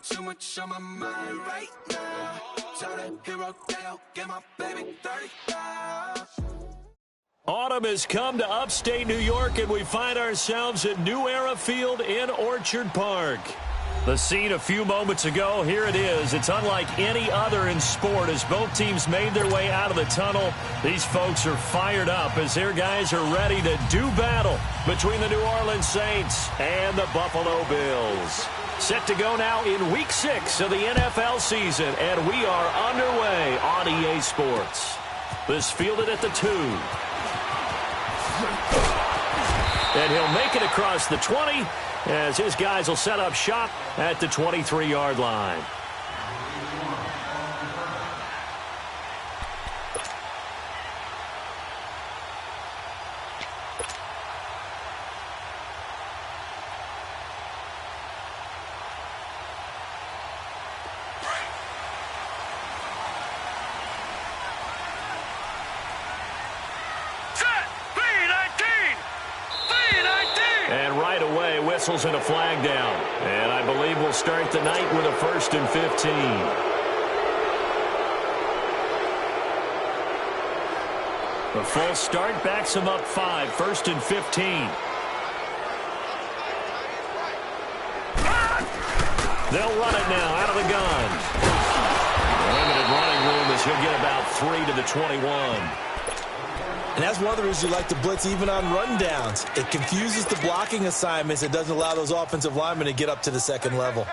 too much on my mind right now. Tell that hero Dale, get my baby 35. Autumn has come to upstate New York, and we find ourselves at New Era Field in Orchard Park. The scene a few moments ago, here it is. It's unlike any other in sport as both teams made their way out of the tunnel. These folks are fired up as their guys are ready to do battle between the New Orleans Saints and the Buffalo Bills. Set to go now in Week 6 of the NFL season, and we are underway on EA Sports. This fielded at the 2. And he'll make it across the 20 as his guys will set up shop at the 23-yard line. Whistles and a flag down. And I believe we'll start the night with a 1st and 15. The full start backs him up 5. 1st and 15. They'll run it now out of the gun. Limited running room as he'll get about 3 to the 21. And that's one of the reasons you like to blitz even on rundowns. It confuses the blocking assignments. It doesn't allow those offensive linemen to get up to the second level.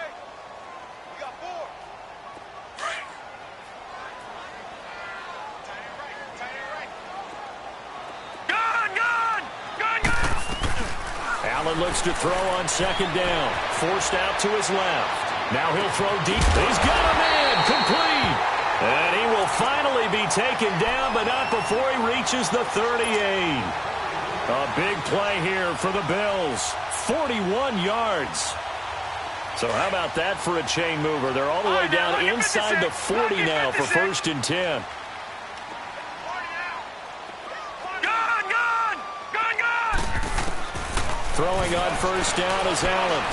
Allen looks to throw on 2nd down. Forced out to his left. Now he'll throw deep. He's got a man. Complete. And he will finally be taken down, but not before he reaches the 38. A big play here for the Bills. 41 yards. So how about that for a chain mover? They're all the way down inside the 40 now for 1st and 10. Throwing on 1st down is Allen.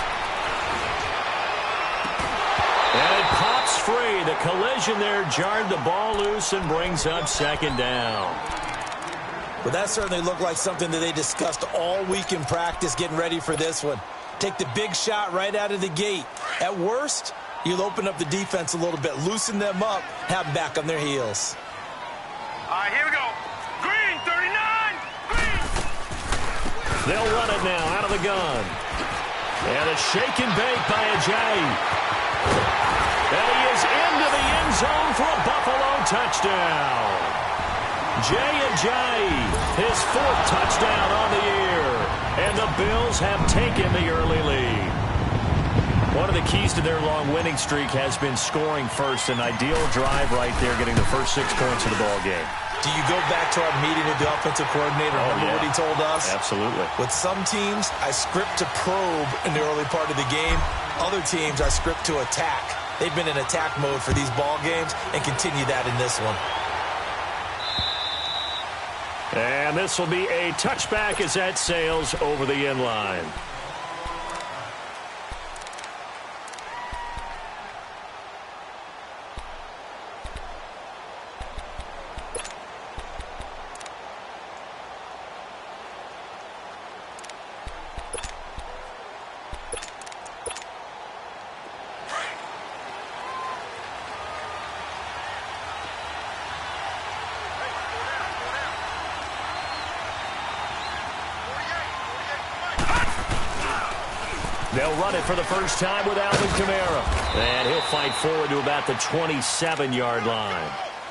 And it pops free. The collision there jarred the ball loose and brings up 2nd down. Well, that certainly looked like something that they discussed all week in practice getting ready for this one. Take the big shot right out of the gate. At worst, you'll open up the defense a little bit, loosen them up, have them back on their heels. All right, here we go. Green, 39, green. They'll run it now out of the gun. And a shake and bake by Ajayi. And he is into the end zone for a Buffalo touchdown. Ajayi, his 4th touchdown on the year. And the Bills have taken the early lead. One of the keys to their long winning streak has been scoring first. An ideal drive right there, getting the first 6 points of the ball game. Do you go back to our meeting with the offensive coordinator? Remember what he told us? Absolutely. With some teams, I script to probe in the early part of the game. Other teams, I script to attack. They've been in attack mode for these ball games and continue that in this one. And this will be a touchback as that sails over the end line. They'll run it for the first time with Alvin Kamara. And he'll fight forward to about the 27-yard line.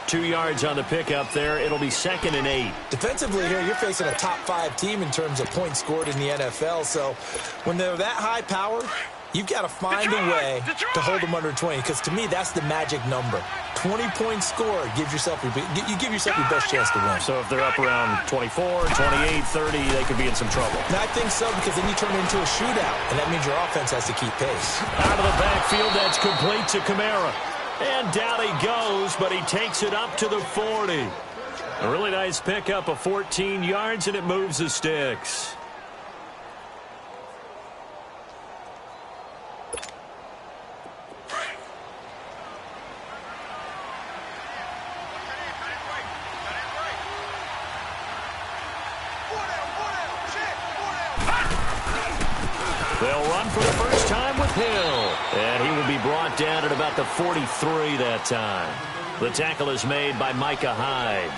2 yards on the pickup there. It'll be 2nd and 8. Defensively here, you're facing a top 5 team in terms of points scored in the NFL. So when they're that high powered, you've got to find a way to hold them under 20. Because to me, that's the magic number. 20 points scored gives yourself you give yourself your best chance to win. So if they're up around 24, 28, 30, they could be in some trouble. And I think so, because then you turn it into a shootout, and that means your offense has to keep pace. Out of the backfield, that's complete to Kamara. And down he goes, but he takes it up to the 40. A really nice pickup of 14 yards, and it moves the sticks. run for the first time with Hill. And he will be brought down at about the 43 that time. The tackle is made by Micah Hyde.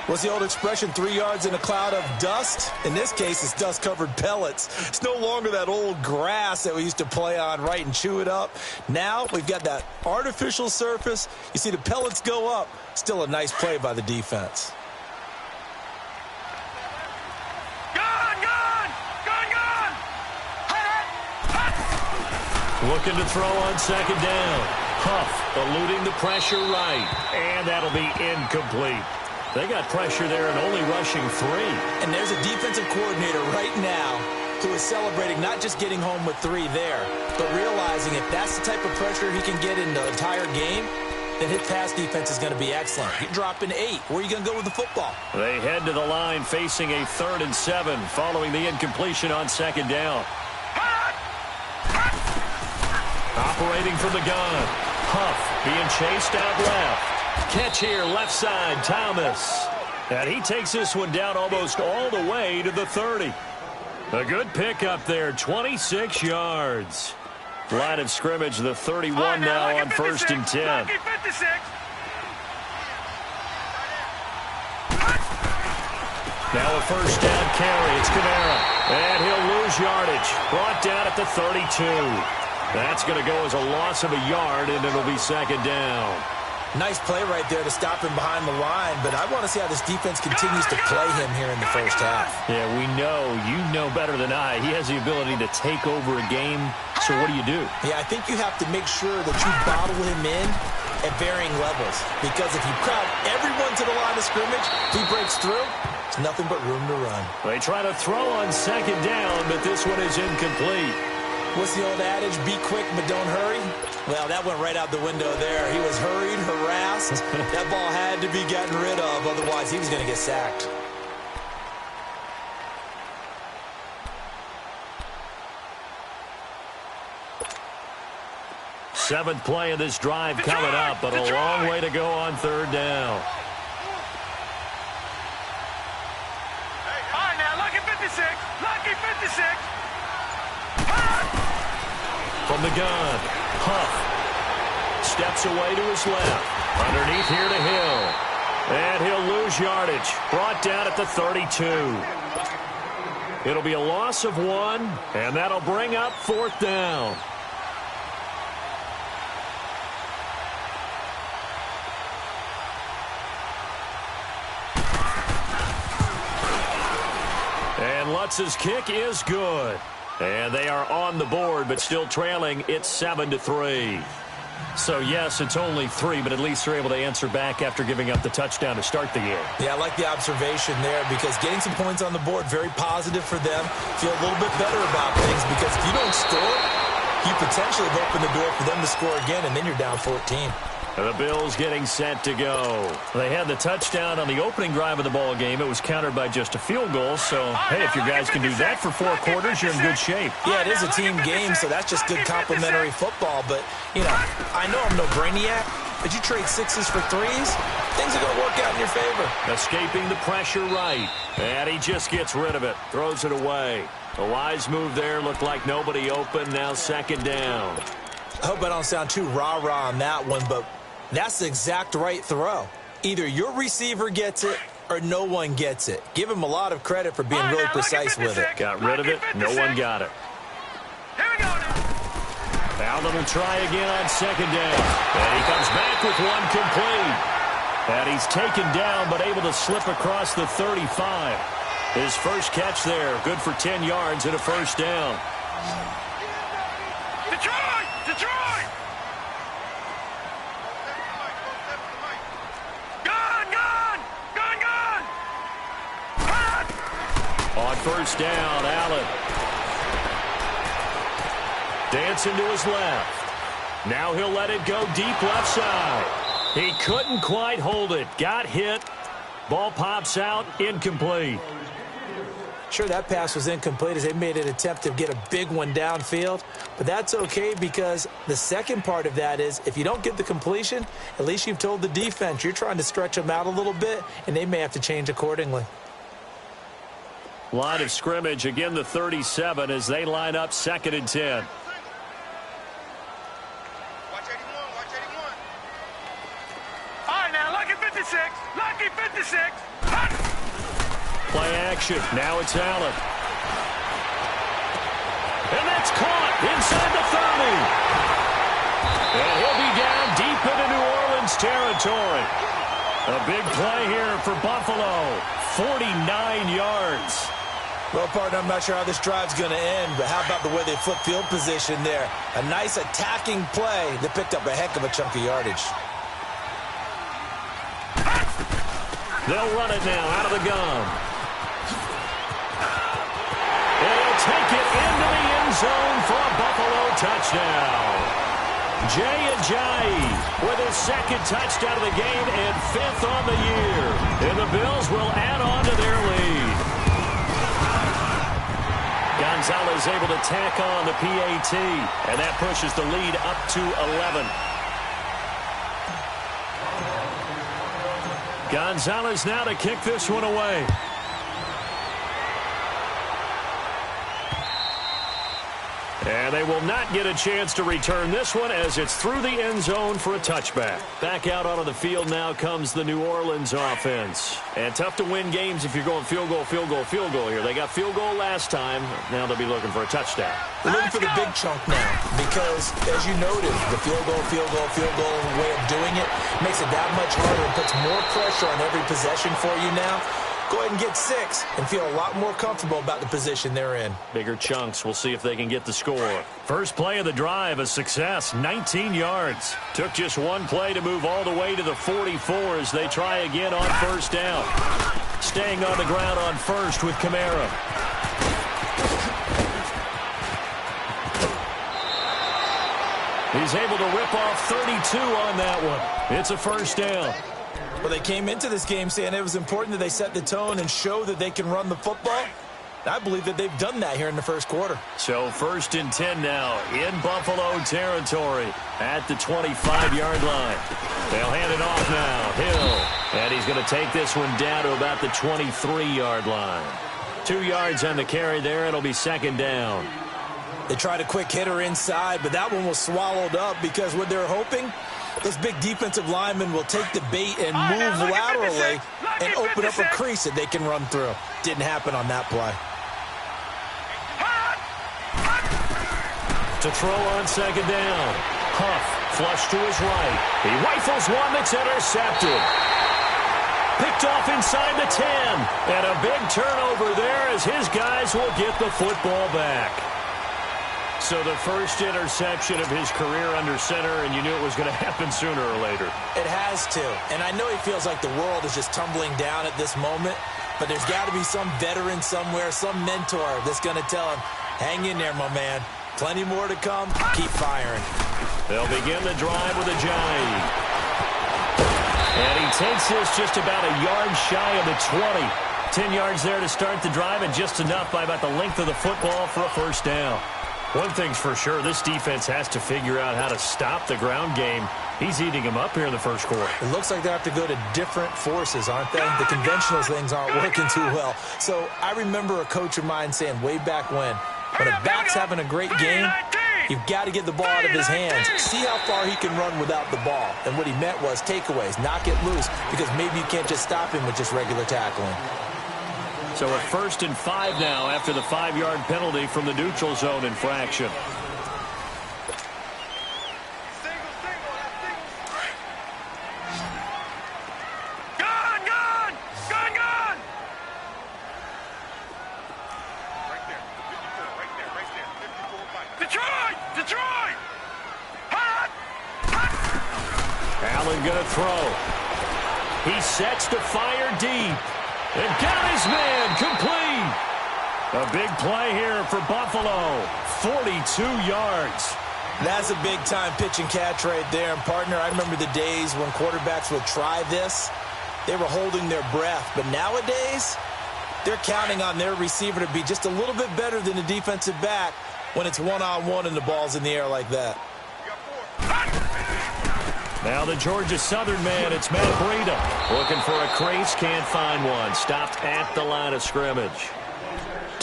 What's the old expression, 3 yards in a cloud of dust? In this case, it's dust-covered pellets. It's no longer that old grass that we used to play on, right, and chew it up. Now we've got that artificial surface. You see the pellets go up. Still a nice play by the defense. Looking to throw on second down. Huff eluding the pressure right. And that'll be incomplete. They got pressure there and only rushing 3. And there's a defensive coordinator right now who is celebrating not just getting home with 3 there, but realizing if that's the type of pressure he can get in the entire game, then his pass defense is going to be excellent. You're dropping 8. Where are you going to go with the football? They head to the line facing a 3rd and 7 following the incompletion on second down. Operating from the gun. Huff being chased out left. Catch here, left side, Thomas. And he takes this one down almost all the way to the 30. A good pickup there, 26 yards. Line of scrimmage, the 31 now on 1st and 10. Now a first down carry. It's Kamara. And he'll lose yardage. Brought down at the 32. That's going to go as a loss of a yard, and it'll be second down. Nice play right there to stop him behind the line, but I want to see how this defense continues to play him here in the first half. Yeah, we know. You know better than I. He has the ability to take over a game, so what do? Yeah, I think you have to make sure that you bottle him in at varying levels, because if you crowd everyone to the line of scrimmage, if he breaks through, it's nothing but room to run. They try to throw on second down, but this one is incomplete. What's the old adage? Be quick, but don't hurry. Well, that went right out the window there. He was hurried, harassed. That ball had to be gotten rid of, otherwise he was going to get sacked. Seventh play of this drive coming up, but a long way to go on 3rd down. All right, now, lucky 56. Lucky 56. From the gun, Huff steps away to his left. Underneath here to Hill. And he'll lose yardage. Brought down at the 32. It'll be a loss of 1, and that'll bring up 4th down. And Lutz's kick is good. And they are on the board, but still trailing. It's 7-3. So, yes, it's only 3, but at least they're able to answer back after giving up the touchdown to start the game. Yeah, I like the observation there, because getting some points on the board, very positive for them. Feel a little bit better about things, because if you don't score, you potentially have opened the door for them to score again, and then you're down 14. The Bills getting set to go. They had the touchdown on the opening drive of the ball game. It was countered by just a field goal. So, hey, if your guys can do that for 4 quarters, you're in good shape. Yeah, it is a team game, so that's just good complimentary football. But, you know, I know I'm no brainiac, but you trade 6s for 3s, things are going to work out in your favor. Escaping the pressure right. And he just gets rid of it. Throws it away. A wise move there. Looked like nobody open. Now 2nd down. I hope I don't sound too rah-rah on that one, but that's the exact right throw. Either your receiver gets it or no one gets it. Give him a lot of credit for being really precise with it. Got rid of it. No one got it. Here we go now. Allen will try again on 2nd down. And he comes back with one complete. And he's taken down but able to slip across the 35. His first catch there. Good for 10 yards and a first down. Detroit! Detroit! On 1st down, Allen. Dancing to his left. Now he'll let it go deep left side. He couldn't quite hold it. Got hit. Ball pops out. Incomplete. Sure, that pass was incomplete as they made an attempt to get a big one downfield. But that's okay, because the second part of that is if you don't get the completion, at least you've told the defense you're trying to stretch them out a little bit, and they may have to change accordingly. Line of scrimmage, again the 37 as they line up 2nd and 10. Watch 81, watch 81. All right, now, lucky 56, lucky 56. Play action, now it's Allen. And that's caught inside the 30. And he'll be down deep into New Orleans territory. A big play here for Buffalo, 49 yards. Well, partner, I'm not sure how this drive's going to end, but how about the way they flip field position there? A nice attacking play that picked up a heck of a chunk of yardage. They'll run it now out of the gun. And he'll take it into the end zone for a Buffalo touchdown. Jay Ajayi with his 2nd touchdown of the game and 5th on the year. And the Bills will add on to their lead. Gonzalez able to tack on the PAT, and that pushes the lead up to 11. Gonzalez now to kick this one away. And they will not get a chance to return this one as it's through the end zone for a touchback. Back out onto the field now comes the New Orleans offense. And tough to win games if you're going field goal, field goal, field goal here. They got field goal last time. Now they'll be looking for a touchdown. They're looking for the big chunk now because, as you noted, the field goal way of doing it makes it that much harder and puts more pressure on every possession for you now. Go ahead and get 6 and feel a lot more comfortable about the position they're in. Bigger chunks. We'll see if they can get the score. First play of the drive, a success, 19 yards. Took just one play to move all the way to the 44 as they try again on 1st down. Staying on the ground on 1st with Kamara. He's able to rip off 32 on that one. It's a 1st down. Well, they came into this game saying it was important that they set the tone and show that they can run the football. I believe that they've done that here in the 1st quarter. So 1st and 10 now in Buffalo territory at the 25-yard line. They'll hand it off now. Hill. And he's going to take this one down to about the 23-yard line. 2 yards on the carry there. It'll be 2nd down. They tried a quick hitter inside, but that one was swallowed up because what they're hoping, those big defensive linemen will take the bait and move laterally and open up a crease that they can run through. Didn't happen on that play. To throw on 2nd down. Huff, flush to his right. He rifles one that's intercepted. Picked off inside the 10. And a big turnover there as his guys will get the football back. So the first interception of his career under center, and you knew it was going to happen sooner or later. It has to. And I know he feels like the world is just tumbling down at this moment, but there's got to be some veteran somewhere, some mentor that's going to tell him, hang in there, my man. Plenty more to come. Keep firing. They'll begin the drive with Ajayi. And he takes this just about a yard shy of the 20. 10 yards there to start the drive, and just enough by about the length of the football for a 1st down. One thing's for sure, this defense has to figure out how to stop the ground game. He's eating them up here in the 1st quarter. It looks like they have to go to different forces, aren't they? The conventional things aren't working too well. So I remember a coach of mine saying way back when a back's having a great game, you've got to get the ball out of his hands. See how far he can run without the ball. And what he meant was takeaways, knock it loose, because maybe you can't just stop him with just regular tackling. So a 1st and 5 now after the 5-yard penalty from the neutral zone infraction. Allen going to throw. He sets to fire deep. And got his man complete. A big play here for Buffalo. 42 yards. That's a big-time pitch and catch right there. And, partner, I remember the days when quarterbacks would try this. They were holding their breath. But nowadays, they're counting on their receiver to be just a little bit better than the defensive back when it's one-on-one and the ball's in the air like that. Now the Georgia Southern man, it's Matt Breida. Looking for a crease, can't find one. Stopped at the line of scrimmage.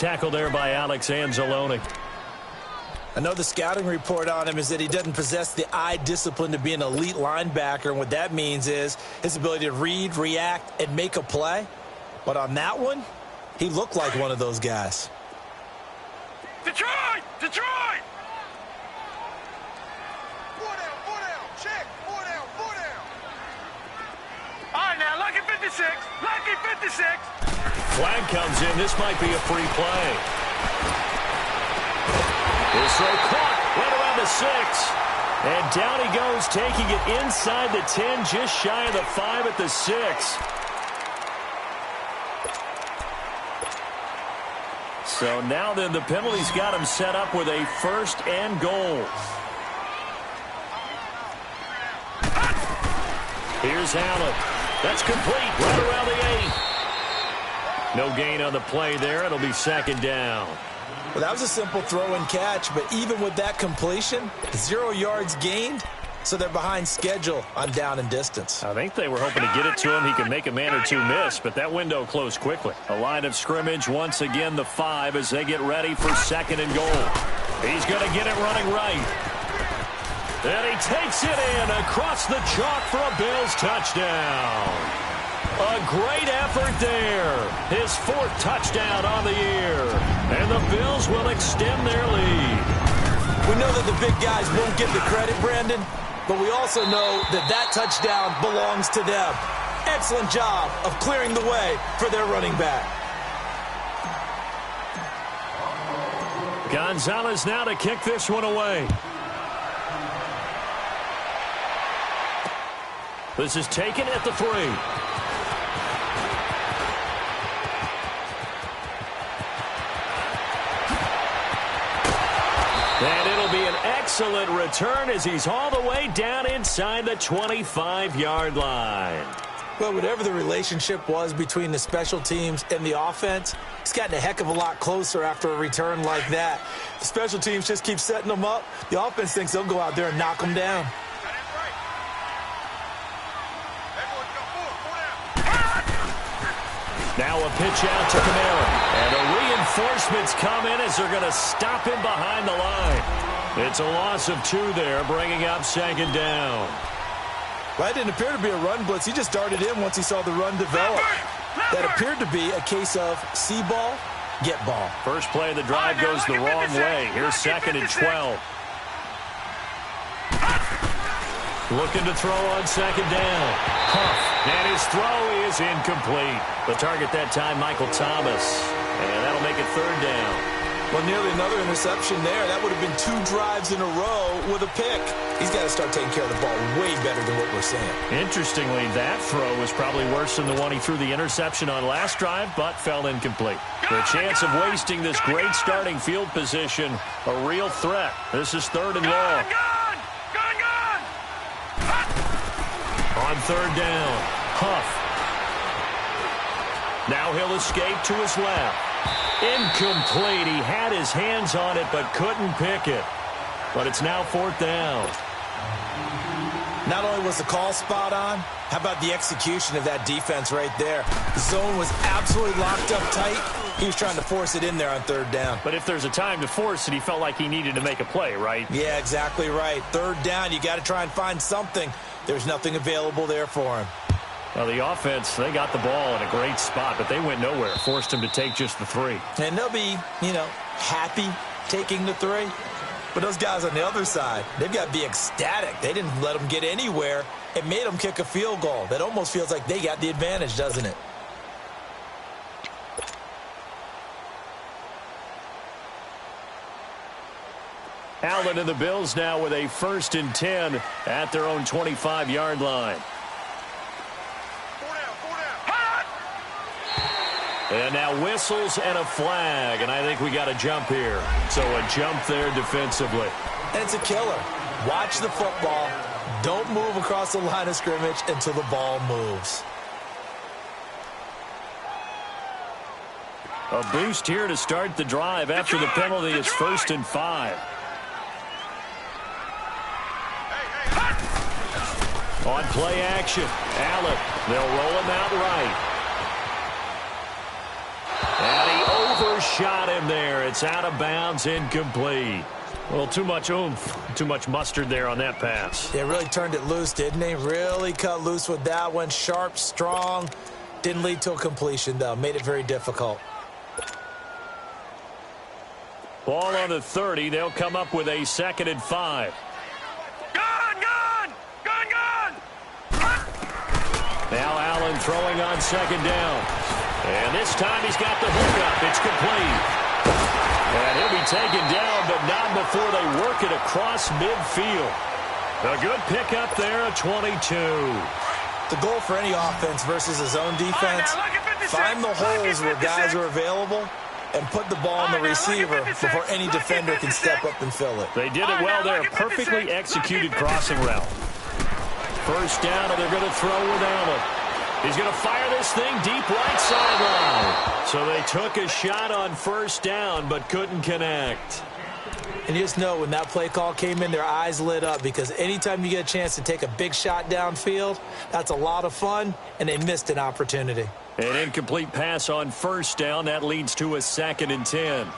tackle there by Alex Anzalone. I know the scouting report on him is that he doesn't possess the eye discipline to be an elite linebacker, and what that means is his ability to read, react, and make a play. But on that one, he looked like one of those guys. Detroit! Detroit! 4 down, check, 4 down. All right, now, lucky 56, lucky 56. Flag comes in. This might be a free play. His throw caught right around the 6. And down he goes, taking it inside the 10, just shy of the 5 at the 6. So now then the penalty's got him set up with a 1st and goal. Here's Allen. That's complete right around the 8. No gain on the play there. It'll be 2nd down. Well, that was a simple throw and catch, but even with that completion, 0 yards gained, so they're behind schedule on down and distance. I think they were hoping to get it to him. He could make a man or two miss, but that window closed quickly. A line of scrimmage, once again the 5 as they get ready for 2nd and goal. He's going to get it running right. And he takes it in across the chalk for a Bills touchdown. A great effort there. His 4th touchdown on the year. And the Bills will extend their lead. We know that the big guys won't get the credit, Brandon, but we also know that that touchdown belongs to them. Excellent job of clearing the way for their running back. Gonzalez now to kick this one away. This is taken at the 3. And it'll be an excellent return as he's all the way down inside the 25-yard line. Well, whatever the relationship was between the special teams and the offense, it's gotten a heck of a lot closer after a return like that. The special teams just keep setting them up. The offense thinks they'll go out there and knock them down. Now a pitch out to Kamara. And the reinforcements come in as they're going to stop him behind the line. It's a loss of 2 there, bringing up 2nd down. Well, it didn't appear to be a run blitz. He just darted in once he saw the run develop. That appeared to be a case of see ball, get ball. First play of the drive goes the wrong way. Here's 2nd and 12. Looking to throw on 2nd down. Huff. And his throw is incomplete. The target that time, Michael Thomas. And that'll make it 3rd down. Well, nearly another interception there. That would have been 2 drives in a row with a pick. He's got to start taking care of the ball way better than what we're seeing. Interestingly, that throw was probably worse than the one he threw the interception on last drive, but fell incomplete. The chance of wasting this great starting field position, a real threat. This is 3rd and long. On 3rd down, Huff. Now he'll escape to his left. Incomplete. He had his hands on it but couldn't pick it. But it's now 4th down. Not only was the call spot on, how about the execution of that defense right there? The zone was absolutely locked up tight. He was trying to force it in there on 3rd down. But if there's a time to force it, he felt like he needed to make a play, right? Yeah, exactly right. 3rd down, you got to try and find something. There's nothing available there for him. Well, the offense, they got the ball in a great spot, but they went nowhere. Forced him to take just the 3. And they'll be, happy taking the 3. But those guys on the other side, they've got to be ecstatic. They didn't let them get anywhere. It made them kick a field goal. That almost feels like they got the advantage, doesn't it? Allen and the Bills now with a 1st and 10 at their own 25-yard line. 4 down. And now whistles and a flag, and I think we got a jump here. So a jump there defensively. And it's a killer. Watch the football. Don't move across the line of scrimmage until the ball moves. A boost here to start the drive after the penalty. It's 1st and 5. On play action, Allen. They'll roll him out right. And he shot in there. It's out of bounds, incomplete. Well, too much oomph, too much mustard there on that pass. Yeah, really turned it loose, didn't he? Really cut loose with that one. Sharp, strong. Didn't lead to a completion, though. Made it very difficult. Ball on the 30. They'll come up with a 2nd and 5. Gun, gun! Gun, gun! Now Allen throwing on 2nd down. And this time he's got the hookup. It's complete. And he'll be taken down, but not before they work it across midfield. A good pickup there, a 22. The goal for any offense versus his own defense, find the holes where guys are available and put the ball on the receiver before any defender can step up and fill it. They did it well there. Perfectly executed crossing route. First down, and they're going to throw with Allen. He's going to fire this thing deep right sideline. So they took a shot on first down, but couldn't connect. And you just know when that play call came in, their eyes lit up, because anytime you get a chance to take a big shot downfield, that's a lot of fun, and they missed an opportunity. An incomplete pass on first down. That leads to a 2nd and 10. All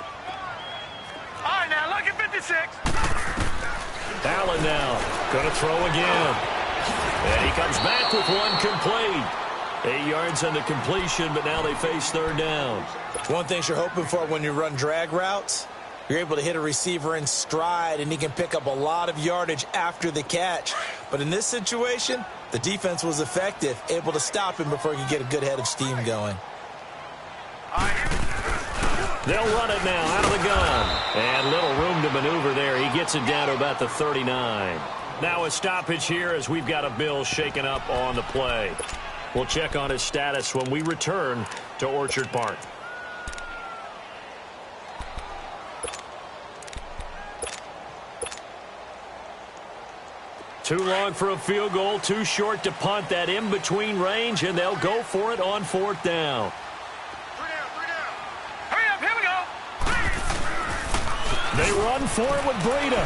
right, now look at 56. Allen now going to throw again. And he comes back with one complete. 8 yards on the completion, but now they face 3rd down. One thing you're hoping for when you run drag routes, you're able to hit a receiver in stride, and he can pick up a lot of yardage after the catch. But in this situation, the defense was effective, able to stop him before he could get a good head of steam going. They'll run it now out of the gun. And little room to maneuver there. He gets it down to about the 39. Now a stoppage here as we've got a Bill shaken up on the play. We'll check on his status when we return to Orchard Park. Too long for a field goal, too short to punt. That in-between range, and they'll go for it on 4th down. 3 down, 3 down. Hurry up, here we go. They run for it with Breida.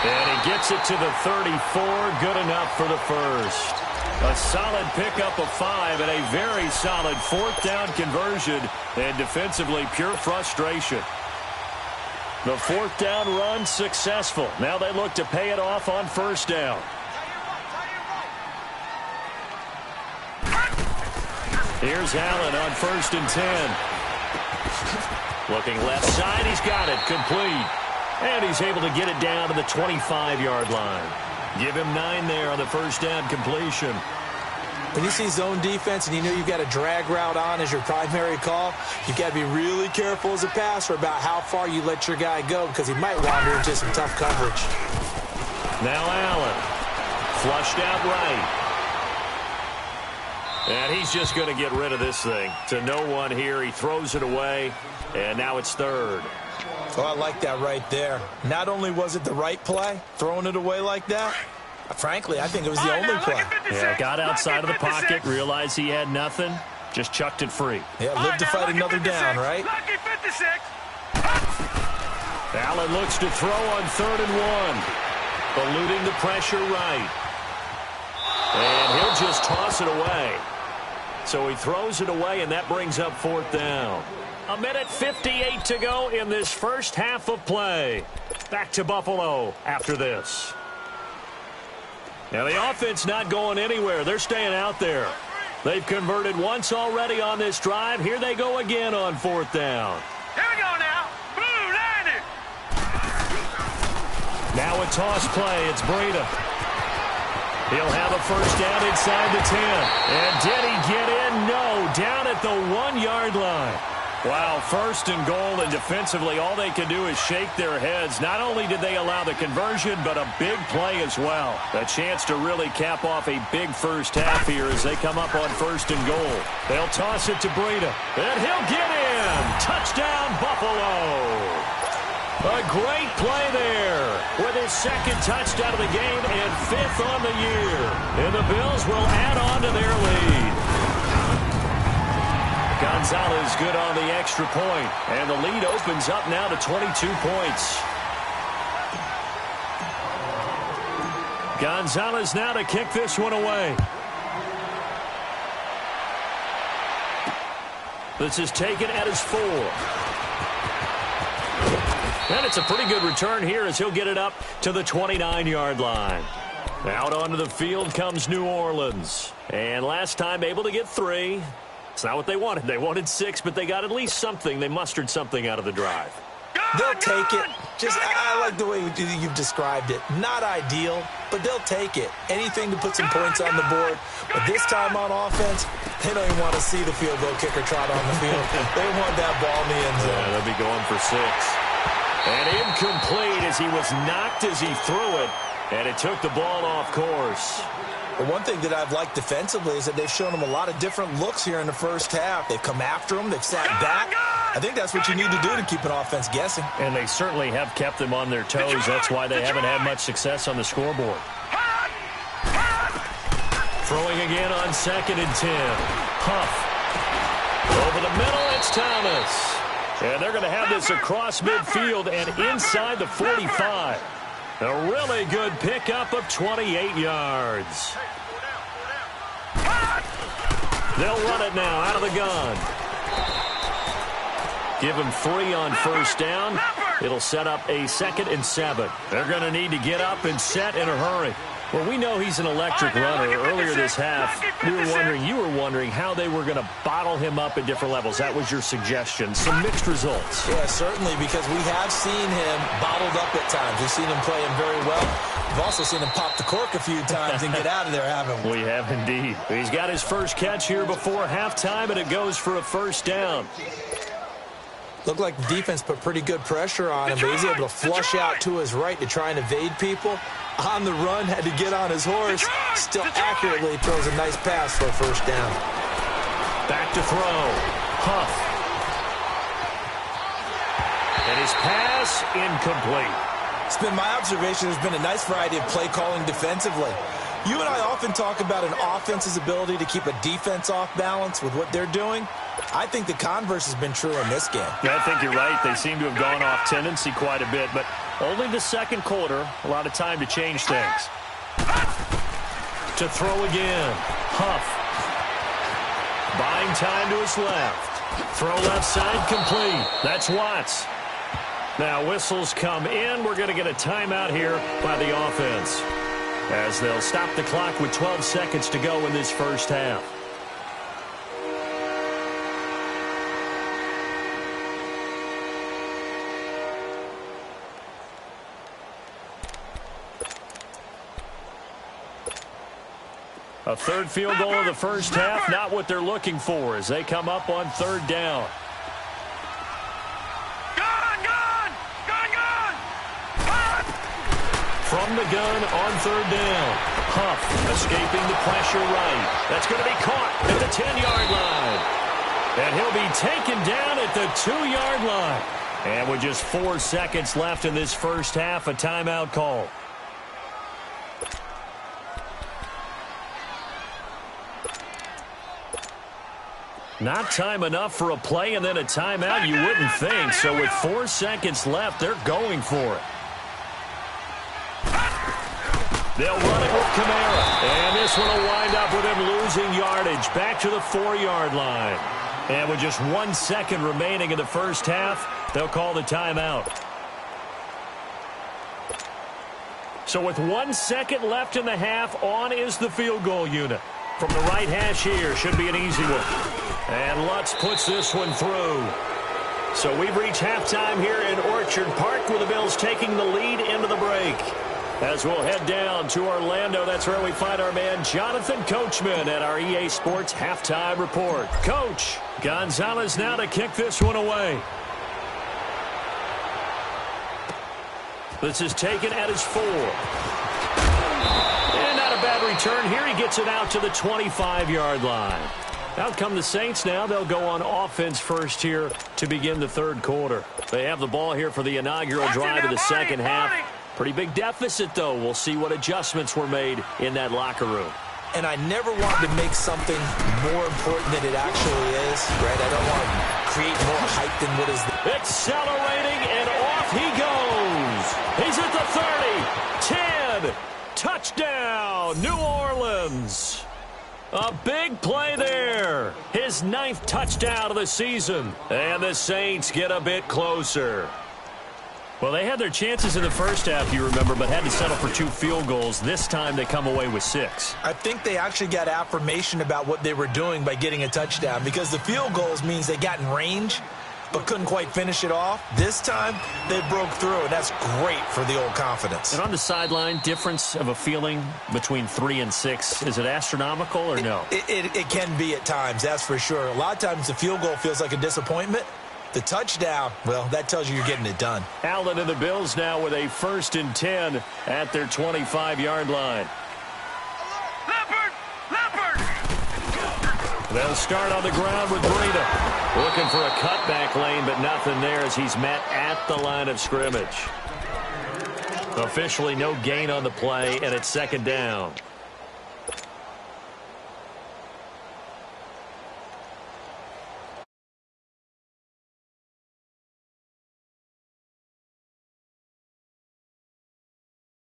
And he gets it to the 34, good enough for the first. A solid pickup of 5 and a very solid 4th down conversion, and defensively pure frustration. The 4th down run successful. Now they look to pay it off on first down. Here's Allen on 1st and 10. Looking left side, he's got it, complete. And he's able to get it down to the 25-yard line. Give him 9 there on the first down completion. When you see zone defense and you know you've got a drag route on as your primary call, you've got to be really careful as a passer about how far you let your guy go, because he might wander into some tough coverage. Now Allen, flushed out right. And he's just going to get rid of this thing. To no one here, he throws it away, and now it's 3rd. Oh, I like that right there. Not only was it the right play, throwing it away like that, frankly, I think it was the only play. Yeah, got outside of the pocket, realized he had nothing, just chucked it free. Yeah, live to fight another down, right? Lucky 56. Allen looks to throw on 3rd and 1. Eluding the pressure right. And he'll just toss it away. So he throws it away, and that brings up 4th down. 1:58 to go in this first half of play. Back to Buffalo after this. Now the offense not going anywhere. They're staying out there. They've converted once already on this drive. Here they go again on 4th down. Here we go now. Blue landed. Now a toss play. It's Breida. He'll have a first down inside the 10. And did he get in? No. Down at the 1-yard line. Wow, 1st and goal, and defensively all they can do is shake their heads. Not only did they allow the conversion, but a big play as well. A chance to really cap off a big first half here as they come up on 1st and goal. They'll toss it to Breida, and he'll get in. Touchdown, Buffalo. A great play there with his 2nd touchdown of the game and 5th on the year. And the Bills will add on to their lead. Gonzalez good on the extra point, and the lead opens up now to 22 points. Gonzalez now to kick this one away. This is taken at his 4. And it's a pretty good return here as he'll get it up to the 29-yard line. Out onto the field comes New Orleans. And last time able to get 3. It's not what they wanted. They wanted 6, but they got at least something. They mustered something out of the drive. They'll take it. I like the way you've described it. Not ideal, but they'll take it. Anything to put some points on the board. But this time on offense, they don't even want to see the field goal kicker trot on the field. They want that ball in the end zone. Yeah, they'll be going for 6. And incomplete as he was knocked as he threw it. And it took the ball off course. The one thing that I've liked defensively is that they've shown him a lot of different looks here in the first half. They've come after him. They've sat back. I think that's what you need to do to keep an offense guessing. And they certainly have kept them on their toes. That's why they haven't had much success on the scoreboard. Throwing again on 2nd and 10. Huff. Over the middle, it's Thomas. And they're going to have this across midfield and inside the 45. A really good pickup of 28 yards. They'll run it now out of the gun. Give him 3 on first down. It'll set up a 2nd and 7. They're going to need to get up and set in a hurry. Well, we know he's an electric runner. Earlier this half, you were wondering how they were going to bottle him up at different levels. That was your suggestion. Some mixed results. Yeah, certainly, because we have seen him bottled up at times. We've seen him playing very well. We've also seen him pop the cork a few times and get out of there, haven't we? We have indeed. He's got his first catch here before halftime, and it goes for a first down. Looked like the defense put pretty good pressure on him, but he's able to flush out to his right to try and evade people. On the run, had to get on his horse. Still accurately throws a nice pass for a first down. Back to throw. Huff. And his pass incomplete. It's been my observation there's been a nice variety of play calling defensively. You and I often talk about an offense's ability to keep a defense off balance with what they're doing. I think the converse has been true in this game. Yeah, I think you're right. They seem to have gone off tendency quite a bit, but only the second quarter, a lot of time to change things. To throw again. Huff. Buying time to his left. Throw left side complete. That's Watts. Now whistles come in. We're going to get a timeout here by the offense, as they'll stop the clock with 12 seconds to go in this first half. A third field goal in the first half, not what they're looking for as they come up on 3rd down. From the gun on 3rd down. Huff escaping the pressure right. That's going to be caught at the 10-yard line. And he'll be taken down at the 2-yard line. And with just 4 seconds left in this first half, a timeout call. Not time enough for a play and then a timeout, you wouldn't think. So with 4 seconds left, they're going for it. They'll run it with Kamara. And this one will wind up with him losing yardage back to the 4-yard line. And with just 1 second remaining in the first half, they'll call the timeout. So with 1 second left in the half, on is the field goal unit. From the right hash here, should be an easy one. And Lutz puts this one through. So we've reached halftime here in Orchard Park with the Bills taking the lead into the break. As we'll head down to Orlando, that's where we find our man Jonathan Coachman at our EA Sports Halftime Report. Coach, Gonzalez now to kick this one away. This is taken at his 4. And not a bad return here. He gets it out to the 25-yard line. Out come the Saints now. They'll go on offense first here to begin the 3rd quarter. They have the ball here for the inaugural drive of the second half. Pretty big deficit, though. We'll see what adjustments were made in that locker room. And I never want to make something more important than it actually is, right? I don't want to create more hype than what is there. Accelerating, and off he goes. He's at the 30, 10, touchdown, New Orleans. A big play there. His 9th touchdown of the season. And the Saints get a bit closer. Well, they had their chances in the first half, you remember, but had to settle for 2 field goals. This time they come away with 6. I think they actually got affirmation about what they were doing by getting a touchdown, because the field goals means they got in range but couldn't quite finish it off. This time, they broke through, and that's great for the old confidence. And on the sideline, difference of a feeling between 3 and 6, is it astronomical or no? It can be at times, that's for sure. A lot of times the field goal feels like a disappointment. The touchdown, well, that tells you you're getting it done. Allen and the Bills now with a 1st and 10 at their 25-yard line. They'll start on the ground with Breida. Looking for a cutback lane, but nothing there as he's met at the line of scrimmage. Officially no gain on the play, and it's 2nd down.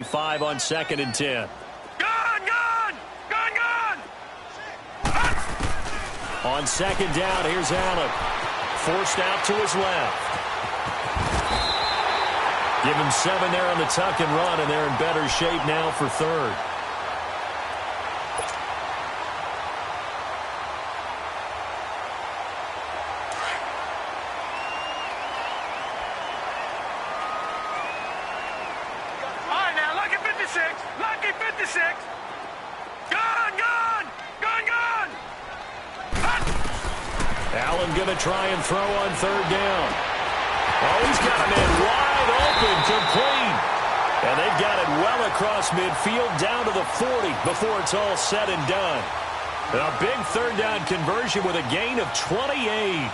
Five on 2nd and 10. On 2nd down, here's Allen. Forced out to his left. Give him 7 there on the tuck and run, and they're in better shape now for 3rd. All right, now, lucky 56. Lucky 56. Allen going to try and throw on 3rd down. Oh, he's got a man wide open, complete. And they've got it well across midfield down to the 40 before it's all said and done. A big 3rd down conversion with a gain of 28.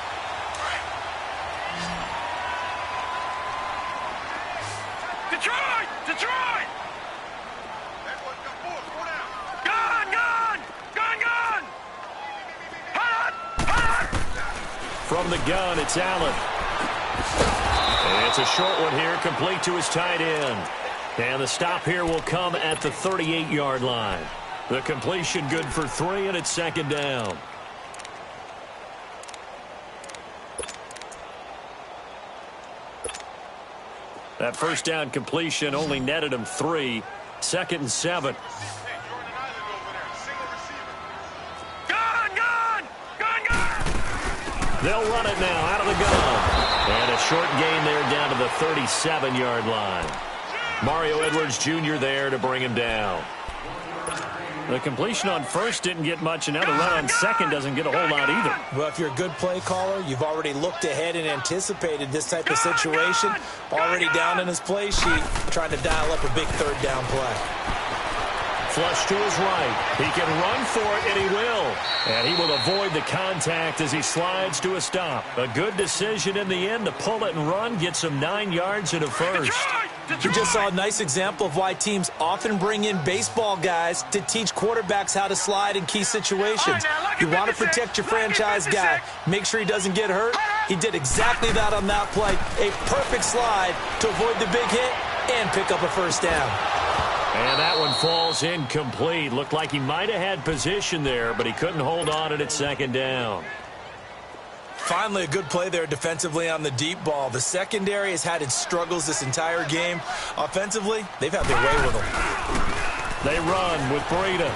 Detroit! Detroit! From the gun, it's Allen. And it's a short one here, complete to his tight end. And the stop here will come at the 38-yard line. The completion good for 3, and it's 2nd down. That 1st down completion only netted him 3. 2nd and 7. They'll run it now out of the gun. And a short gain there down to the 37-yard line. Mario Edwards Jr. there to bring him down. The completion on 1st didn't get much, and now the run on 2nd doesn't get a whole lot either. Well, if you're a good play caller, you've already looked ahead and anticipated this type of situation. Already down in his play sheet, trying to dial up a big 3rd down play. Flush to his right. He can run for it, and he will. And he will avoid the contact as he slides to a stop. A good decision in the end to pull it and run, gets him 9 yards and a 1st. We just saw a nice example of why teams often bring in baseball guys to teach quarterbacks how to slide in key situations. You want to protect your franchise guy. Make sure he doesn't get hurt. He did exactly that on that play. A perfect slide to avoid the big hit and pick up a 1st down. And that one falls incomplete. Looked like he might have had position there, but he couldn't hold on it at 2nd down. Finally, a good play there defensively on the deep ball. The secondary has had its struggles this entire game. Offensively, they've had their way with them. They run with Breida.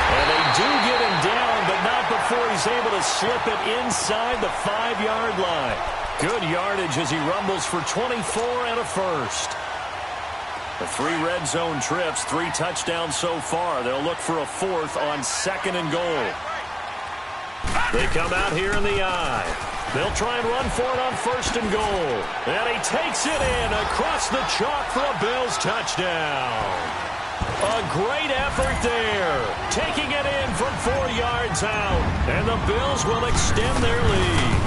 And they do get him down, but not before he's able to slip it inside the 5-yard line. Good yardage as he rumbles for 24 and a 1st. The 3 red zone trips, 3 touchdowns so far. They'll look for a 4th on 2nd and goal. They come out here in the eye. They'll try and run for it on 1st and goal. And he takes it in across the chalk for a Bills touchdown. A great effort there. Taking it in from 4 yards out. And the Bills will extend their lead.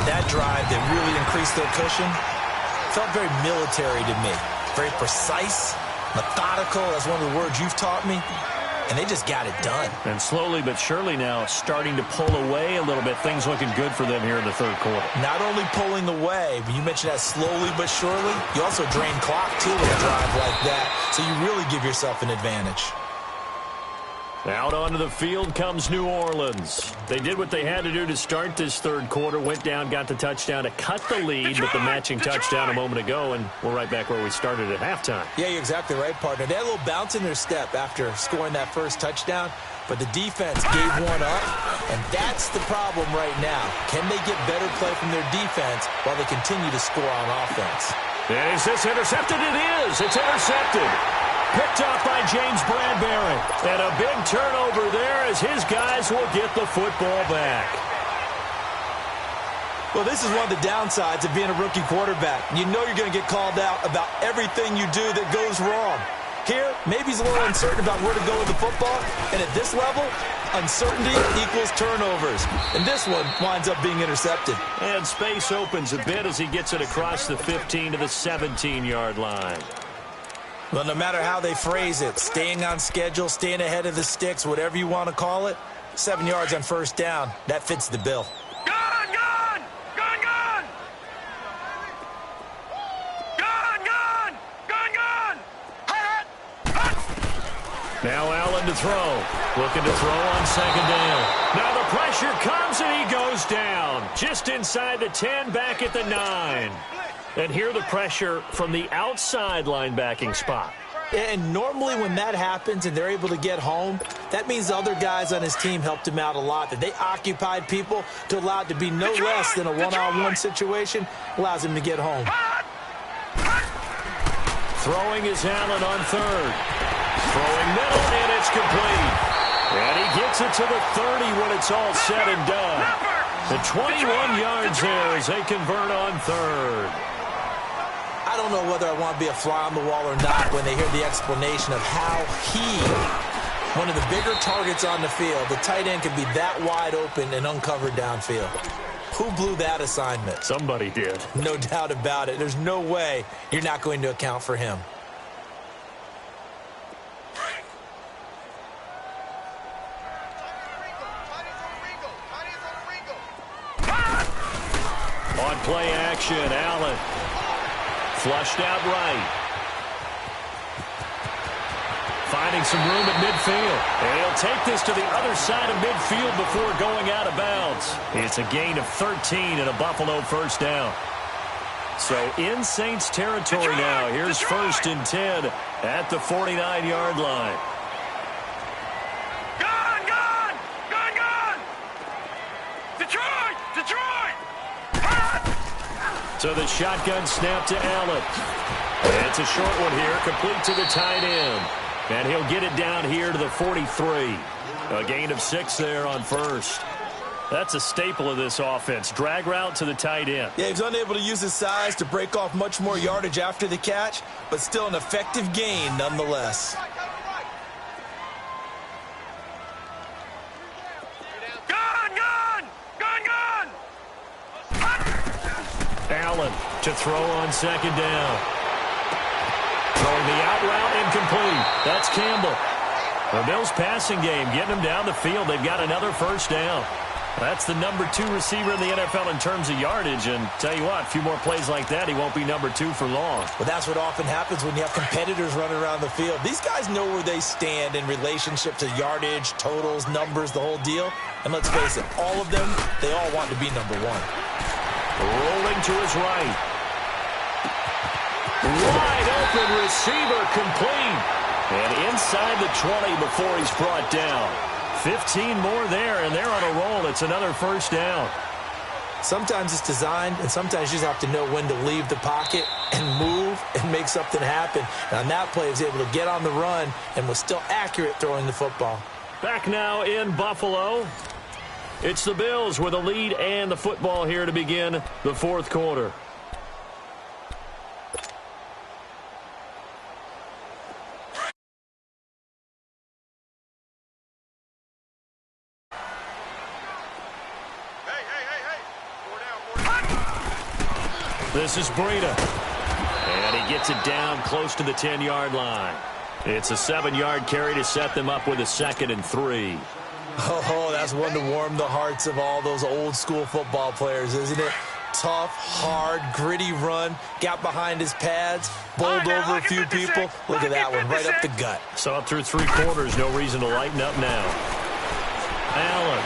That drive that really increased their cushion felt very military to me. Very precise, methodical. That's one of the words you've taught me. and they just got it done. And slowly but surely now starting to pull away a little bit. Things looking good for them here in the third quarter. Not only pulling away, but you mentioned that slowly but surely, you also drain clock too with a drive like that, so you really give yourself an advantage. Out onto the field comes New Orleans. They did what they had to do to start this third quarter. Went down, got the touchdown to cut the lead, but the matching touchdown a moment ago, and we're right back where we started at halftime. Yeah, you're exactly right, partner. They had a little bounce in their step after scoring that first touchdown, but the defense gave one up, and that's the problem right now. Can they get better play from their defense while they continue to score on offense? Is this intercepted? It is. It's intercepted. Picked off by James Bradbury. And a big turnover there as his guys will get the football back. Well, this is one of the downsides of being a rookie quarterback. You know you're going to get called out about everything you do that goes wrong. Here, maybe he's a little uncertain about where to go with the football. And at this level, uncertainty equals turnovers. And this one winds up being intercepted. And space opens a bit as he gets it across the 15 to the 17-yard line. Well, no matter how they phrase it, staying on schedule, staying ahead of the sticks, whatever you want to call it, 7 yards on first down, that fits the bill. Gone, gone! Gone, gone! Gone, gone! Gone, gone! Hut, hut! Now Allen to throw. Looking to throw on second down. Now the pressure comes and he goes down. Just inside the 10, back at the 9. And here the pressure from the outside linebacking spot. And normally when that happens and they're able to get home, that means the other guys on his team helped him out a lot. That they occupied people to allow it to be no less than a one-on-one situation allows him to get home. Throwing is Allen on third. Throwing middle, and it's complete. And he gets it to the 30 when it's all said and done. The 21 yards there as they convert on third. I don't know whether I want to be a fly on the wall or not when they hear the explanation of how one of the bigger targets on the field, the tight end, can be that wide open and uncovered downfield. Who blew that assignment? Somebody did. No doubt about it. There's no way you're not going to account for him. On play action, Allen. Flushed out right. Finding some room at midfield. And he'll take this to the other side of midfield before going out of bounds. It's a gain of 13 and a Buffalo first down. So in Saints territory now. Here's first and 10 at the 49-yard line. Gone, gone! Gone, gone! Detroit! Detroit! So the shotgun snap to Allen. It's a short one here, complete to the tight end. And he'll get it down here to the 43. A gain of 6 there on first. That's a staple of this offense. Drag route to the tight end. Yeah, he's unable to use his size to break off much more yardage after the catch, but still an effective gain nonetheless. Allen to throw on second down. Throwing the out route incomplete. That's Campbell. The Bills passing game getting them down the field. They've got another first down. That's the number 2 receiver in the NFL in terms of yardage. And tell you what, a few more plays like that, he won't be number 2 for long. Well, that's what often happens when you have competitors running around the field. These guys know where they stand in relationship to yardage, totals, numbers, the whole deal. And let's face it, all of them, they all want to be number 1. Rolling to his right. Wide open receiver complete. And inside the 20 before he's brought down. 15 more there, and they're on a roll. It's another first down. Sometimes it's designed, and sometimes you just have to know when to leave the pocket and move and make something happen. And on that play, he was able to get on the run and was still accurate throwing the football. Back now in Buffalo. It's the Bills with a lead and the football here to begin the fourth quarter. This is Breida. And he gets it down close to the 10-yard line. It's a 7-yard carry to set them up with a 2nd and 3. Oh, that's one to warm the hearts of all those old-school football players, isn't it? Tough, hard, gritty run. Got behind his pads, bowled over a few people. Look at that one, right up the gut. Saw it through 3 quarters. No reason to lighten up now. Allen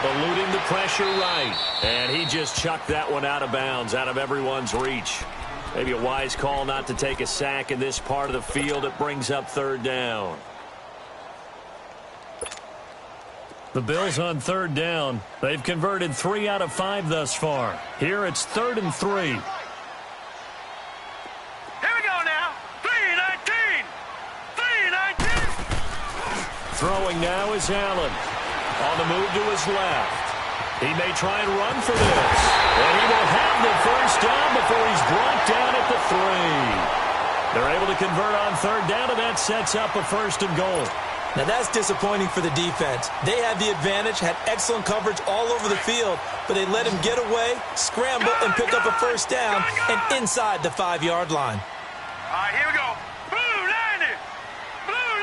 eluding the pressure right. And he just chucked that one out of bounds, out of everyone's reach. Maybe a wise call not to take a sack in this part of the field. It brings up 3rd down. The Bills on 3rd down. They've converted 3 out of 5 thus far. Here it's 3rd and 3. Here we go now. 3-19. 3-19. Throwing now is Allen. On the move to his left. He may try and run for this. And he will have the 1st down before he's brought down at the 3. They're able to convert on 3rd down, and that sets up a 1st and goal. Now that's disappointing for the defense. They had the advantage, had excellent coverage all over the field, but they let him get away, scramble, and pick up a 1st down and inside the 5-yard line. All right, here we go. Blue 90. Blue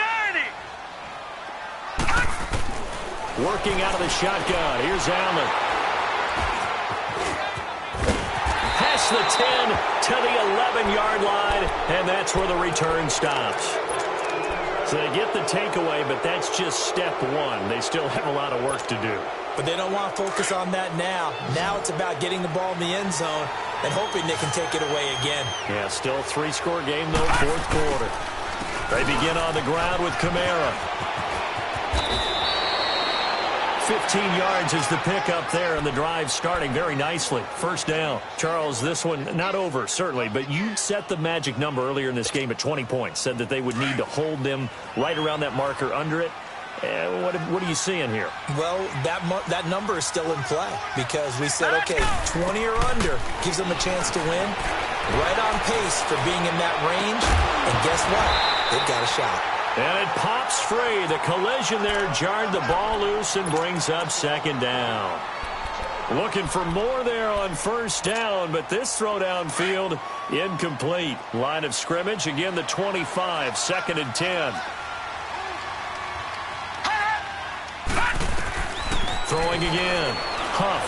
90. Working out of the shotgun. Here's Allen. Past the 10 to the 11-yard line, and that's where the return stops. So they get the takeaway, but that's just step 1. They still have a lot of work to do. But they don't want to focus on that now. Now it's about getting the ball in the end zone and hoping they can take it away again. Yeah, still a 3-score game, though, 4th quarter. They begin on the ground with Kamara. 15 yards is the pickup there, and the drive starting very nicely. 1st down. Charles, this one not over, certainly, but you set the magic number earlier in this game at 20 points. Said that they would need to hold them right around that marker under it. What are you seeing here? Well, that number is still in play because we said, okay, 20 or under gives them a chance to win. Right on pace for being in that range. And guess what? They've got a shot. And it pops free. The collision there jarred the ball loose and brings up 2nd down. Looking for more there on 1st down, but this throw downfield incomplete. Line of scrimmage, again the 25, 2nd and 10. Throwing again. Huff.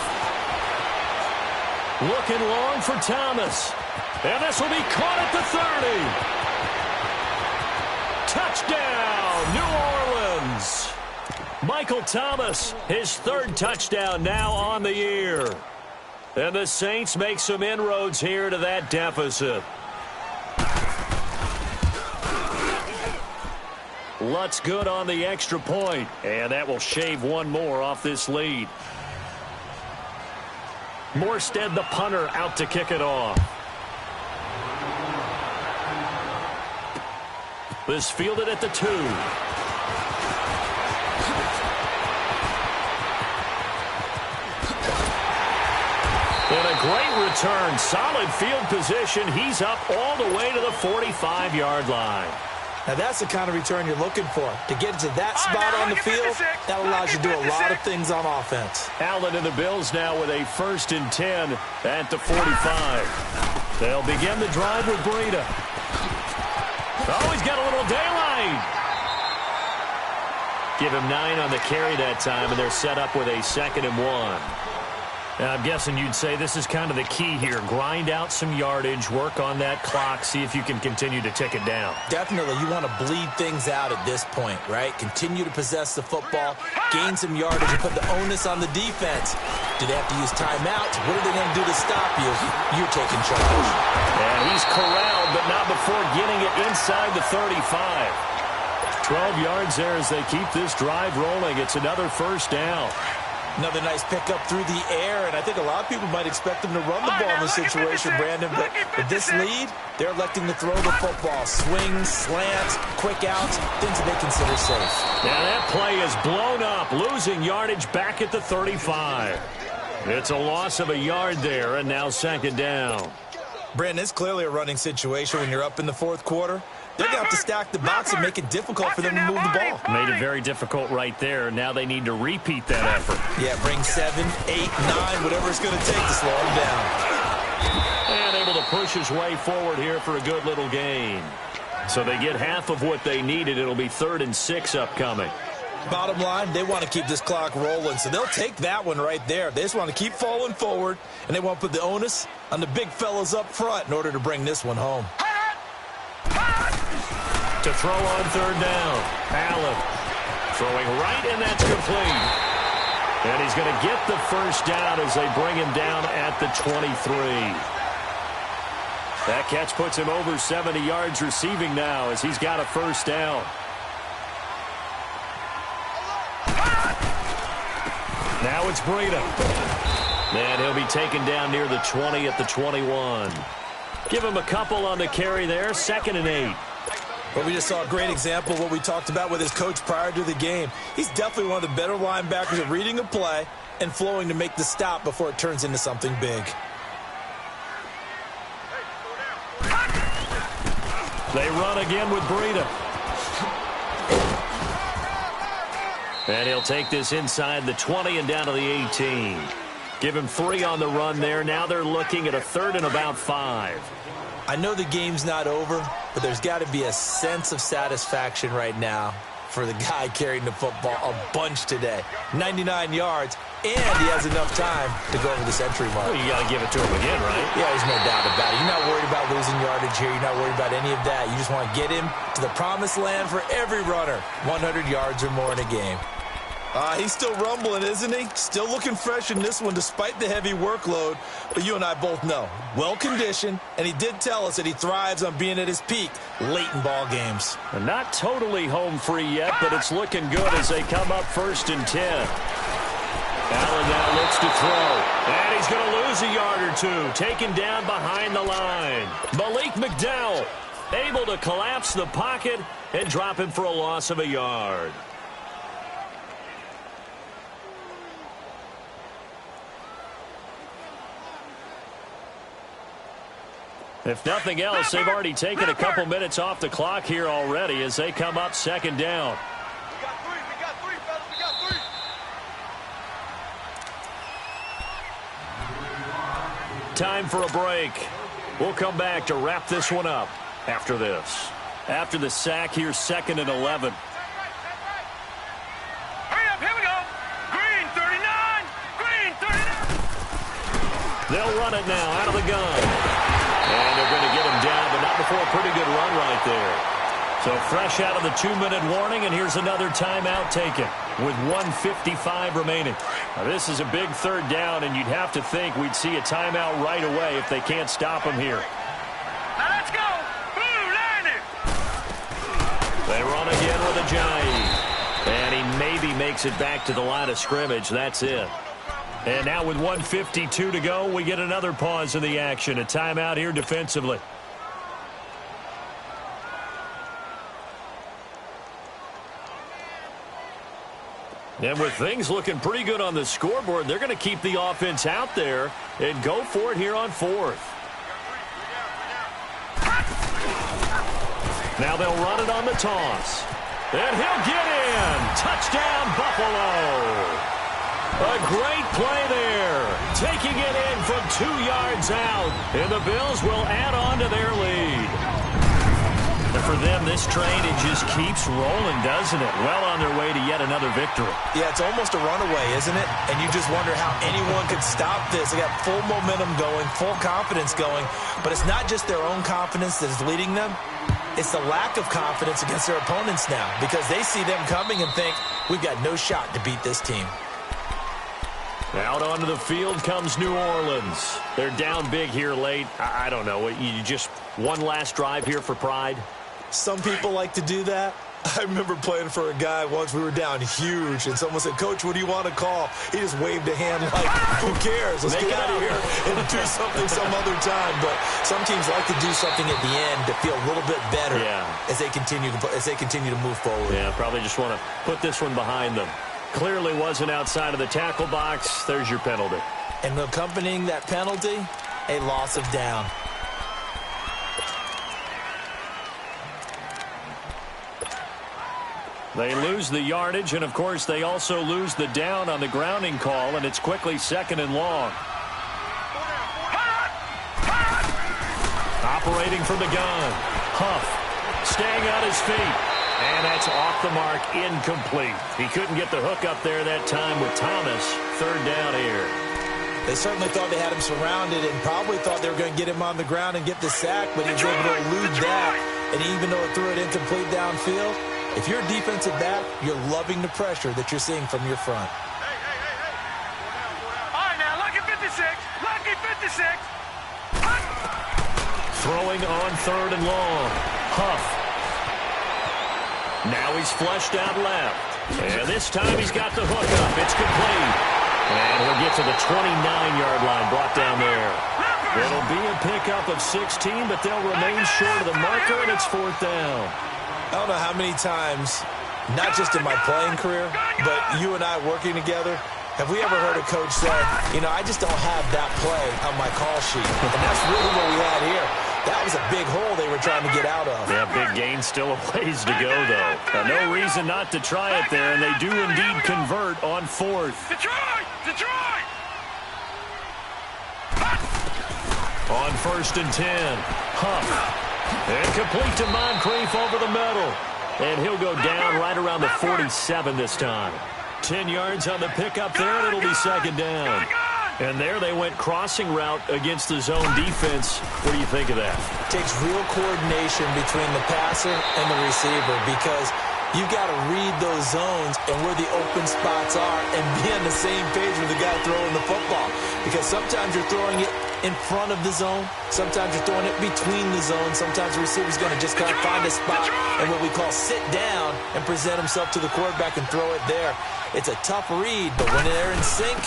Looking long for Thomas. And this will be caught at the 30. Touchdown, New Orleans. Michael Thomas, his 3rd touchdown now on the year. And the Saints make some inroads here to that deficit. Lutz good on the extra point, and that will shave 1 more off this lead. Morstead, the punter, out to kick it off. This fielded at the 2. And a great return. Solid field position. He's up all the way to the 45-yard line. Now that's the kind of return you're looking for. To get to that spot on the field, that allows you to do a lot of things on offense. Allen and the Bills now with a 1st and 10 at the 45. They'll begin the drive with Breida. Oh, he's got a little daylight. Give him 9 on the carry that time, and they're set up with a 2nd and 1. Now, I'm guessing you'd say this is kind of the key here. Grind out some yardage, work on that clock, see if you can continue to tick it down. Definitely. You want to bleed things out at this point, right? Continue to possess the football, gain some yardage, and put the onus on the defense. Do they have to use timeouts? What are they going to do to stop you? You're taking charge. And he's corralled, but not before getting it inside the 35. 12 yards there as they keep this drive rolling. It's another 1st down. Another nice pickup through the air, and I think a lot of people might expect them to run the ball in this situation, Brandon, but with this lead, they're electing to throw the football. Swings, slants, quick outs, things that they consider safe. Now that play is blown up, losing yardage back at the 35. It's a loss of a yard there, and now 2nd down. Brandon, it's clearly a running situation when you're up in the 4th quarter. They're going to have to stack the box and make it difficult for them to move the ball. Made it very difficult right there. Now they need to repeat that effort. Yeah, bring 7, 8, 9, whatever it's going to take to slow them down. And able to push his way forward here for a good little gain. So they get half of what they needed. It'll be 3rd and 6 upcoming. Bottom line, they want to keep this clock rolling, so they'll take that one right there. They just want to keep falling forward, and they want to put the onus on the big fellas up front in order to bring this one home. To throw on 3rd down. Allen throwing right, and that's complete. And he's going to get the first down as they bring him down at the 23. That catch puts him over 70 yards receiving now as he's got a first down. Now it's Breida. And he'll be taken down near the 20 at the 21. Give him a couple on the carry there. 2nd and 8. But we just saw a great example of what we talked about with his coach prior to the game. He's definitely one of the better linebackers at reading a play and flowing to make the stop before it turns into something big. They run again with Breida. And he'll take this inside the 20 and down to the 18. Give him 3 on the run there. Now they're looking at a 3rd and about 5. I know the game's not over, but there's got to be a sense of satisfaction right now for the guy carrying the football a bunch today. 99 yards, and he has enough time to go over the century mark. Well, you got to give it to him again, right? Yeah, there's no doubt about it. You're not worried about losing yardage here. You're not worried about any of that. You just want to get him to the promised land for every runner. 100 yards or more in a game. He's still rumbling, isn't he? Still looking fresh in this one despite the heavy workload. But you and I both know, well-conditioned, and he did tell us that he thrives on being at his peak late in ball games. And not totally home free yet, but it's looking good as they come up 1st and 10. Allen now looks to throw. And he's going to lose a yard or 2. Taken down behind the line. Malik McDowell able to collapse the pocket and drop him for a loss of a yard. If nothing else, they've already taken a couple minutes off the clock here already as they come up 2nd down. We got 3, fellas, we got 3. Time for a break. We'll come back to wrap this one up after this. After the sack, here's 2nd and 11. Hurry up, here we go. Green 39, green 39. They'll run it now out of the gun. And they're going to get him down, but not before a pretty good run right there. So fresh out of the 2-minute warning, and here's another timeout taken with 1:55 remaining. Now, this is a big 3rd down, and you'd have to think we'd see a timeout right away if they can't stop him here. Now let's go. Blue, line it. They run again with Ajayi. And he maybe makes it back to the line of scrimmage. That's it. And now with 1:52 to go, we get another pause in the action. A timeout here defensively. And with things looking pretty good on the scoreboard, they're going to keep the offense out there and go for it here on 4th. Now they'll run it on the toss. And he'll get in. Touchdown, Buffalo. A great play there. Taking it in from 2 yards out. And the Bills will add on to their lead. And for them, this train, it just keeps rolling, doesn't it? Well on their way to yet another victory. Yeah, it's almost a runaway, isn't it? And you just wonder how anyone could stop this. They got full momentum going, full confidence going. But it's not just their own confidence that is leading them. It's the lack of confidence against their opponents now because they see them coming and think, we've got no shot to beat this team. Out onto the field comes New Orleans. They're down big here late. I don't know. You just one last drive here for pride? Some people like to do that. I remember playing for a guy once. We were down huge, and someone said, Coach, what do you want to call? He just waved a hand like, who cares? Let's get out of here and do something some other time. But some teams like to do something at the end to feel a little bit better as they continue to move forward. Yeah, probably just want to put this one behind them. Clearly wasn't outside of the tackle box. There's your penalty. And accompanying that penalty, a loss of down. They lose the yardage, and, of course, they also lose the down on the grounding call, and it's quickly 2nd and long. Operating from the gun. Huff staying on his feet. And that's off the mark, incomplete. He couldn't get the hook up there that time with Thomas. Third down here. They certainly thought they had him surrounded and probably thought they were going to get him on the ground and get the sack, but he was able to elude that. And even though it threw it incomplete downfield, if you're a defensive back, you're loving the pressure that you're seeing from your front. Hey. All right, now, lucky 56. Lucky 56. Throwing on third and long. Huff. Now he's flushed out left. And this time he's got the hook up. It's complete. And he'll get to the 29-yard line, brought down there. It'll be a pickup of 16, but they'll remain short of the marker, and it's fourth down. I don't know how many times, not just in my playing career, but you and I working together, have we ever heard a coach say, I just don't have that play on my call sheet. And that's really what we had here. That was a big hole they were trying to get out of. Yeah, big gain, still a ways to go, though. No reason not to try it there, and they do indeed convert on fourth. Detroit! On first and 10, Huff. And complete to Moncrief over the middle. And he'll go down right around the 47 this time. 10 yards on the pickup there, and it'll be second down. And there they went crossing route against the zone defense. What do you think of that? It takes real coordination between the passer and the receiver because you've got to read those zones and where the open spots are and be on the same page with the guy throwing the football. Because sometimes you're throwing it in front of the zone. Sometimes you're throwing it between the zones. Sometimes the receiver's going to just kind of find a spot and what we call sit down and present himself to the quarterback and throw it there. It's a tough read, but when they're in sync,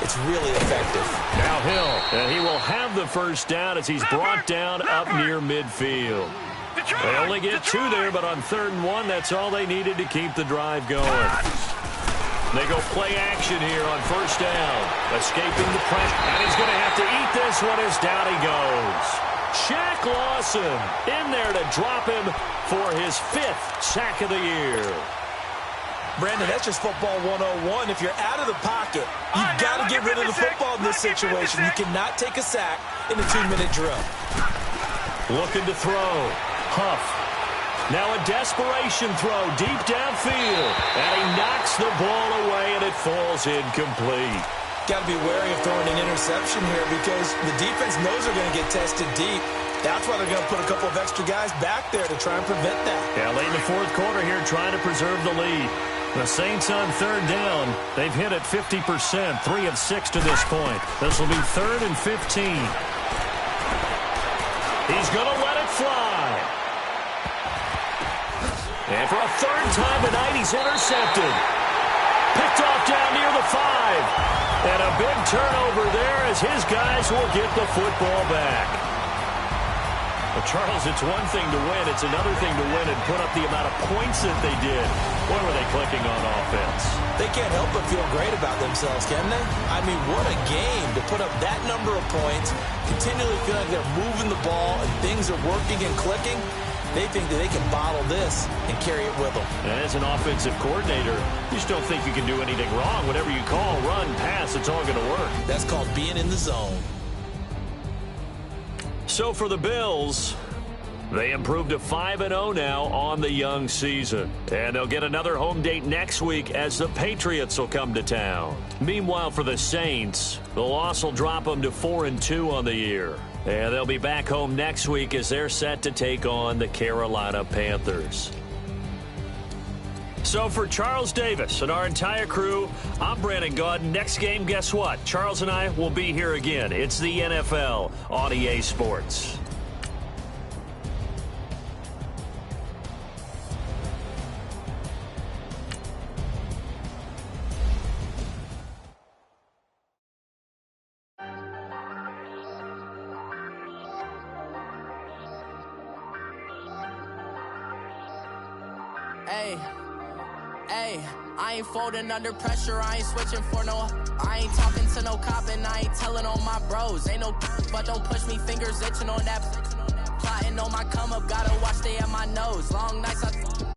it's really effective. Now Hill, and he will have the first down as he's brought down up near midfield. They only get two there, but on 3rd and 1, that's all they needed to keep the drive going. They go play action here on first down. Escaping the pressure. And he's going to have to eat this one as down he goes. Shaq Lawson in there to drop him for his 5th sack of the year. Brandon, that's just football 101. If you're out of the pocket, you've got to get rid of the football in this situation. You cannot take a sack in a 2-minute drill. Looking to throw. Huff. Now a desperation throw deep downfield. And he knocks the ball away, and it falls incomplete. Got to be wary of throwing an interception here because the defense knows they're going to get tested deep. That's why they're going to put a couple of extra guys back there to try and prevent that. Yeah, late in the 4th quarter here trying to preserve the lead. The Saints on 3rd down. They've hit it 50%, 3 of 6 to this point. This will be 3rd and 15. He's going to let it fly. And for a 3rd time tonight, he's intercepted. Picked off down near the 5. And a big turnover there as his guys will get the football back. Well, Charles, it's one thing to win. It's another thing to win and put up the amount of points that they did. What were they clicking on offense? They can't help but feel great about themselves, can they? I mean, what a game to put up that number of points, continually feeling like they're moving the ball and things are working and clicking. They think that they can bottle this and carry it with them. And as an offensive coordinator, you just don't think you can do anything wrong. Whatever you call, run, pass, it's all going to work. That's called being in the zone. So for the Bills, they improved to 5-0 now on the young season. And they'll get another home date next week as the Patriots will come to town. Meanwhile, for the Saints, the loss will drop them to 4-2 on the year. And they'll be back home next week as they're set to take on the Carolina Panthers. So for Charles Davis and our entire crew, I'm Brandon Gaudin. Next game, guess what? Charles and I will be here again. It's the NFL on EA Sports. Hey, I ain't folding under pressure, I ain't switching for no. I ain't talking to no cop and I ain't telling on my bros. Ain't no but don't push me, fingers itching on that. Plotting on my come up, gotta watch they at my nose. Long nights I